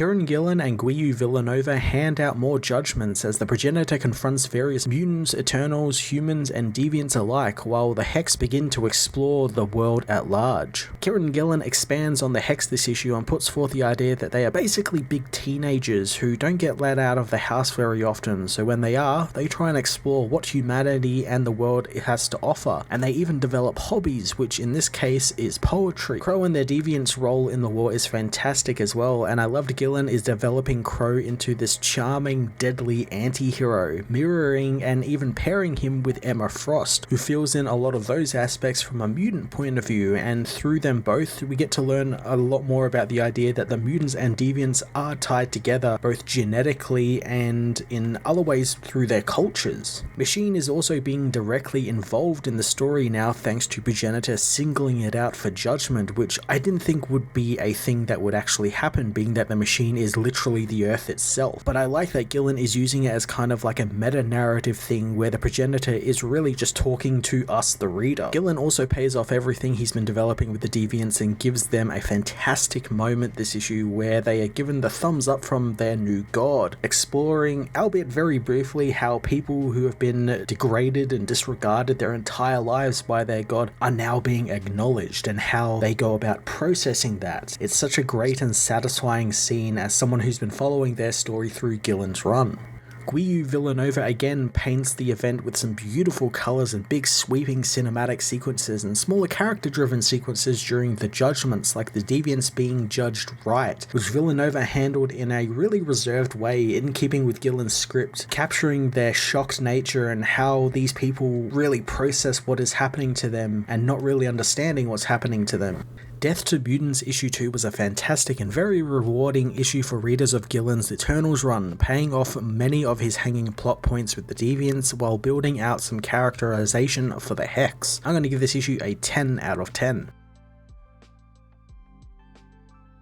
Kieran Gillen and Guiu Villanova hand out more judgments as the progenitor confronts various mutants, Eternals, humans, and deviants alike, while the Hex begin to explore the world at large. Kieran Gillen expands on the Hex this issue and puts forth the idea that they are basically big teenagers who don't get let out of the house very often, so when they are, they try and explore what humanity and the world it has to offer, and they even develop hobbies, which in this case is poetry. Kro and The Deviants' role in the war is fantastic as well, and I loved Gillen is developing Kro into this charming, deadly anti-hero, mirroring and even pairing him with Emma Frost, who fills in a lot of those aspects from a mutant point of view, and through them both we get to learn a lot more about the idea that the mutants and deviants are tied together both genetically and in other ways through their cultures. Machine is also being directly involved in the story now thanks to Progenitor singling it out for judgment, which I didn't think would be a thing that would actually happen, being that the Machine is literally the Earth itself. But I like that Gillen is using it as kind of like a meta-narrative thing where the Progenitor is really just talking to us, the reader. Gillen also pays off everything he's been developing with the Deviants and gives them a fantastic moment this issue where they are given the thumbs up from their new god, exploring, albeit very briefly, how people who have been degraded and disregarded their entire lives by their god are now being acknowledged and how they go about processing that. It's such a great and satisfying scene as someone who's been following their story through Gillen's run. Guiu Villanova again paints the event with some beautiful colours and big sweeping cinematic sequences and smaller character driven sequences during the judgments, like the deviants being judged right, which Villanova handled in a really reserved way in keeping with Gillen's script, capturing their shocked nature and how these people really process what is happening to them and not really understanding what's happening to them. Death to Mutants issue 2 was a fantastic and very rewarding issue for readers of Gillen's Eternals run, paying off many of his hanging plot points with the Deviants while building out some characterization for the Hex. I'm going to give this issue a 10 out of 10.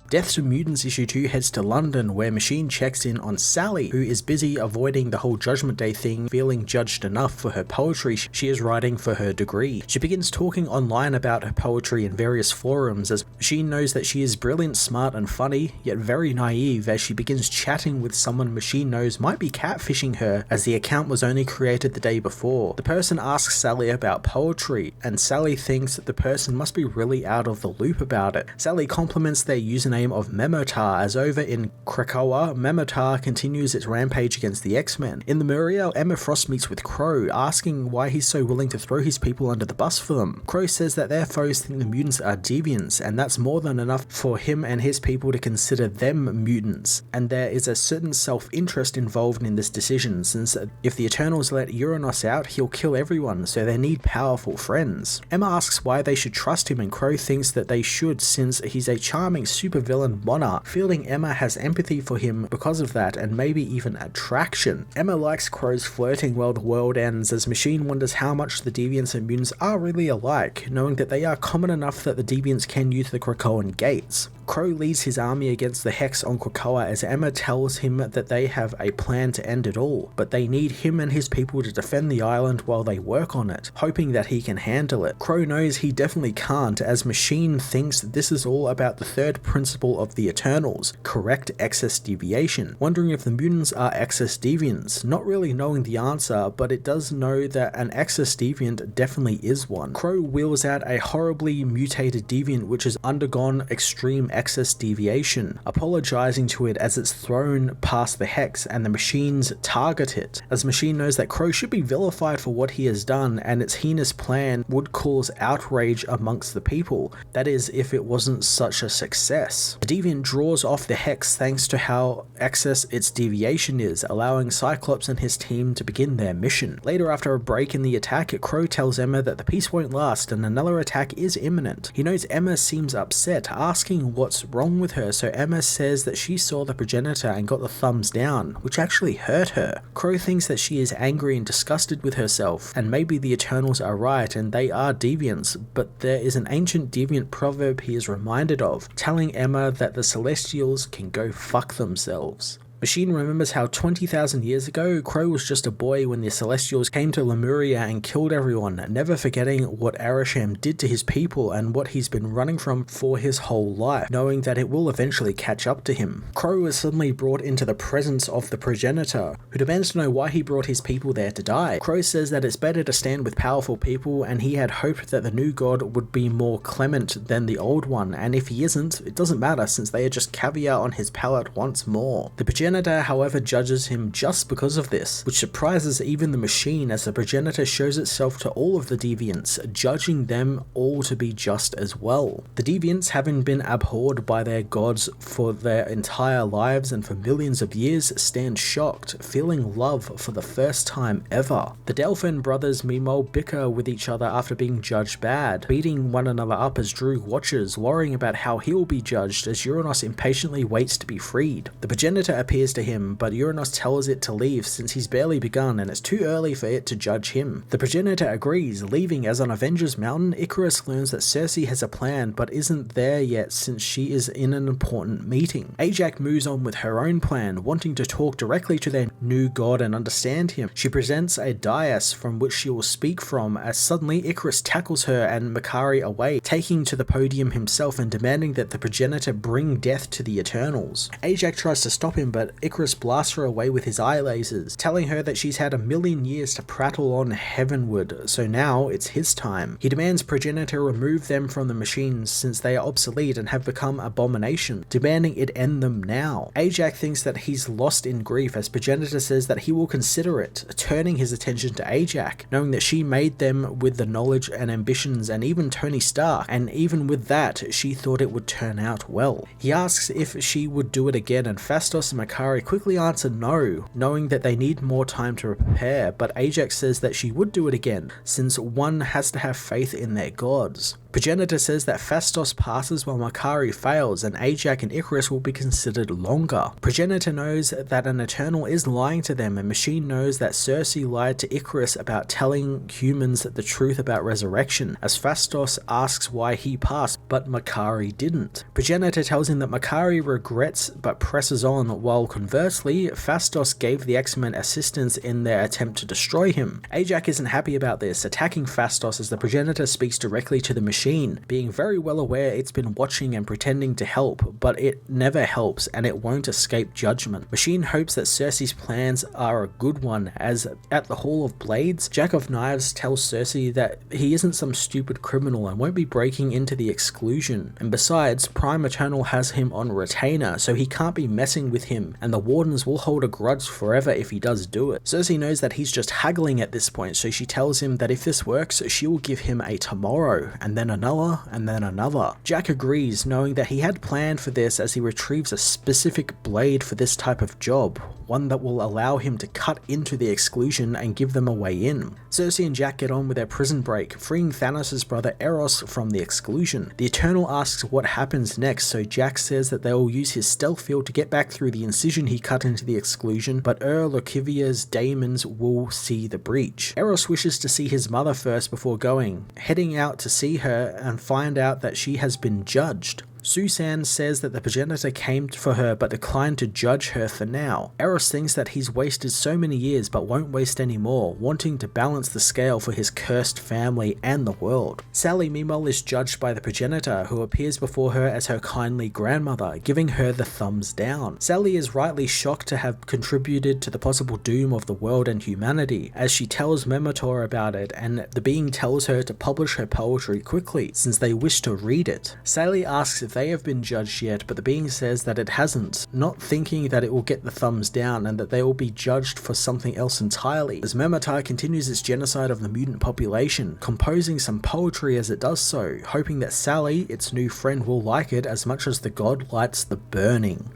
Death to Mutants issue 2 heads to London, where Machine checks in on Sally, who is busy avoiding the whole Judgment Day thing, feeling judged enough for her poetry she is writing for her degree. She begins talking online about her poetry in various forums, as Machine knows that she is brilliant, smart and funny, yet very naive, as she begins chatting with someone Machine knows might be catfishing her, as the account was only created the day before. The person asks Sally about poetry, and Sally thinks that the person must be really out of the loop about it. Sally compliments their username of Memotar, as over in Krakoa, Memotar continues its rampage against the X-Men. In the Muriel, Emma Frost meets with Kro, asking why he's so willing to throw his people under the bus for them. Kro says that their foes think the mutants are deviants, and that's more than enough for him and his people to consider them mutants, and there is a certain self-interest involved in this decision, since if the Eternals let Uranus out, he'll kill everyone, so they need powerful friends. Emma asks why they should trust him, and Kro thinks that they should, since he's a charming supervillain monarch, feeling Emma has empathy for him because of that, and maybe even attraction. Emma likes Kro's flirting while the world ends, as Machine wonders how much the Deviants and Mutants are really alike, knowing that they are common enough that the Deviants can use the Krakoan gates. Kro leads his army against the Hex on Krakoa, as Emma tells him that they have a plan to end it all, but they need him and his people to defend the island while they work on it, hoping that he can handle it. Kro knows he definitely can't, as Machine thinks that this is all about the third principle of the Eternals, correct excess deviation, wondering if the mutants are excess deviants, not really knowing the answer, but it does know that an excess deviant definitely is one. Kro wheels out a horribly mutated deviant which has undergone extreme excess deviation, apologizing to it as it's thrown past the Hex and the Machines target it, as Machine knows that Kro should be vilified for what he has done, and its heinous plan would cause outrage amongst the people, that is if it wasn't such a success. The deviant draws off the Hex thanks to how excess its deviation is, allowing Cyclops and his team to begin their mission. Later, after a break in the attack, Kro tells Emma that the peace won't last and another attack is imminent. He knows Emma seems upset, asking what's wrong with her, so Emma says that she saw the progenitor and got the thumbs down, which actually hurt her. Kro thinks that she is angry and disgusted with herself, and maybe the Eternals are right and they are deviants, but there is an ancient deviant proverb he is reminded of, telling Emma that the Celestials can go fuck themselves. Machine remembers how 20,000 years ago, Kro was just a boy when the Celestials came to Lemuria and killed everyone, never forgetting what Arasham did to his people and what he's been running from for his whole life, knowing that it will eventually catch up to him. Kro is suddenly brought into the presence of the progenitor, who demands to know why he brought his people there to die. Kro says that it's better to stand with powerful people, and he had hoped that the new god would be more clement than the old one, and if he isn't, it doesn't matter since they are just caviar on his palate once more. The progenitor, however, judges him just because of this, which surprises even the machine as the progenitor shows itself to all of the deviants, judging them all to be just as well. The deviants, having been abhorred by their gods for their entire lives and for millions of years, stand shocked, feeling love for the first time ever. The Delphin brothers meanwhile bicker with each other after being judged bad, beating one another up as Drew watches, worrying about how he'll be judged as Uranus impatiently waits to be freed. The progenitor appears to him, but Uranus tells it to leave since he's barely begun and it's too early for it to judge him. The progenitor agrees, leaving as on Avengers Mountain. Icarus learns that Circe has a plan but isn't there yet since she is in an important meeting. Ajax moves on with her own plan, wanting to talk directly to their new god and understand him. She presents a dais from which she will speak from as suddenly Icarus tackles her and Makari away, taking to the podium himself and demanding that the progenitor bring death to the Eternals. Ajax tries to stop him, but Icarus blasts her away with his eye lasers, telling her that she's had 1,000,000 years to prattle on heavenward, so now it's his time. He demands progenitor remove them from the machines since they are obsolete and have become abomination, demanding it end them now. Ajax thinks that he's lost in grief as progenitor says that he will consider it, turning his attention to Ajax, knowing that she made them with the knowledge and ambitions and even Tony Stark, and even with that, she thought it would turn out well. He asks if she would do it again, and Phastos and Makari quickly answer no, knowing that they need more time to prepare, but Ajax says that she would do it again, since one has to have faith in their gods. Progenitor says that Phastos passes while Makari fails, and Ajax and Icarus will be considered longer. Progenitor knows that an Eternal is lying to them, and Machine knows that Circe lied to Icarus about telling humans the truth about resurrection, as Phastos asks why he passed, but Makari didn't. Progenitor tells him that Makari regrets but presses on, while conversely, Phastos gave the X-Men assistance in their attempt to destroy him. Ajax isn't happy about this, attacking Phastos as the Progenitor speaks directly to the machine, being very well aware it's been watching and pretending to help, but it never helps and it won't escape judgment. Machine hopes that Circe's plans are a good one, as at the Hall of Blades, Jack of Knives tells Circe that he isn't some stupid criminal and won't be breaking into the exclusion, and besides, Prime Eternal has him on retainer, so he can't be messing with him, and the Wardens will hold a grudge forever if he does do it. Circe knows that he's just haggling at this point, so she tells him that if this works, she will give him a tomorrow, and then another, and then another. Jack agrees, knowing that he had planned for this as he retrieves a specific blade for this type of job, one that will allow him to cut into the exclusion and give them a way in. Circe and Jack get on with their prison break, freeing Thanos' brother Eros from the exclusion. The Eternal asks what happens next, so Jack says that they will use his stealth field to get back through the incision he cut into the exclusion, but Lokivia's daemons will see the breach. Eros wishes to see his mother first before going, heading out to see her and find out that she has been judged. Susan says that the progenitor came for her but declined to judge her for now. Eros thinks that he's wasted so many years but won't waste any more, wanting to balance the scale for his cursed family and the world. Sally meanwhile is judged by the progenitor, who appears before her as her kindly grandmother, giving her the thumbs down. Sally is rightly shocked to have contributed to the possible doom of the world and humanity, as she tells Memator about it, and the being tells her to publish her poetry quickly, since they wish to read it. Sally asks if they have been judged yet, but the being says that it hasn't, not thinking that it will get the thumbs down and that they will be judged for something else entirely, as Mematar continues its genocide of the mutant population, composing some poetry as it does so, hoping that Sally, its new friend, will like it as much as the god likes the burning.